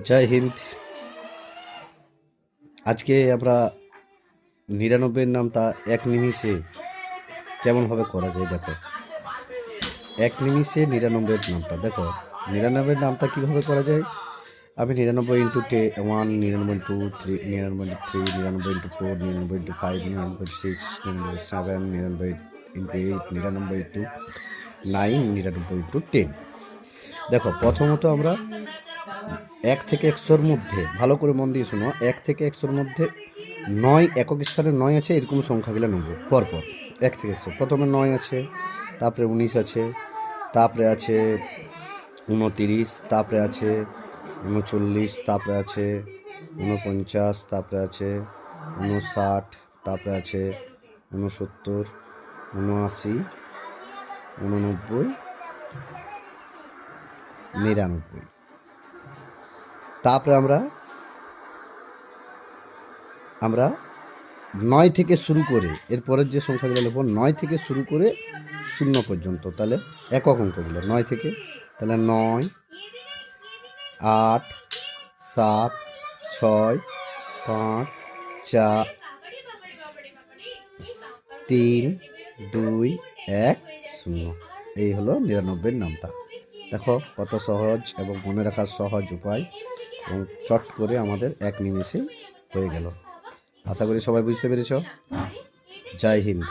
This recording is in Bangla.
জয় হিন্দ। আজকে আমরা ৯৯ নামটা এক নিমিষে কেমনভাবে করা যায় দেখো। এক নিমিষে ৯৯ নামটা দেখো। ৯৯ নামটা কীভাবে করা যায়? আমি ৯৯ into 1, ৯৯ into 3, ৯৯ 3, ৯৯ into 4, ৯৯ into 5, ৯৯ 6, ৯৯ 7, ৯৯ into 8, ৯৯ into 9, ৯৯ into 10। দেখো প্রথমত আমরা 1 থেকে 100-র মধ্যে, ভালো করে মন দিয়ে শোনো, 1 থেকে 100-র মধ্যে 9 একক স্থানে 9 আছে এরকম সংখ্যাগুলো নেব পরপর। 1 থেকে 100 প্রথমে 9 আছে, তারপরে 19 আছে, তারপরে আছে 29, তারপরে আছে 39, তারপরে আছে 49, তারপরে আছে 59, তারপরে আছে 69, 79, 89, 99। তারপরে আমরা 9 থেকে শুরু করে এরপরের যে সংখ্যাগুলো নেব 9 থেকে শুরু করে 0 পর্যন্ত, তাহলে একক অঙ্কগুলো 9 থেকে, তাহলে 9, 8, 7, 6, 5, 4, 3, 2, 1, 0। এই হলো ৯৯ নামটা। দেখো কত সহজ এবং মনে রাখার সহজ উপায়, এবং চট করে আমাদের এক নিমেষে হয়ে গেল। আশা করি সবাই বুঝতে পেরেছ। জয় হিন্দ।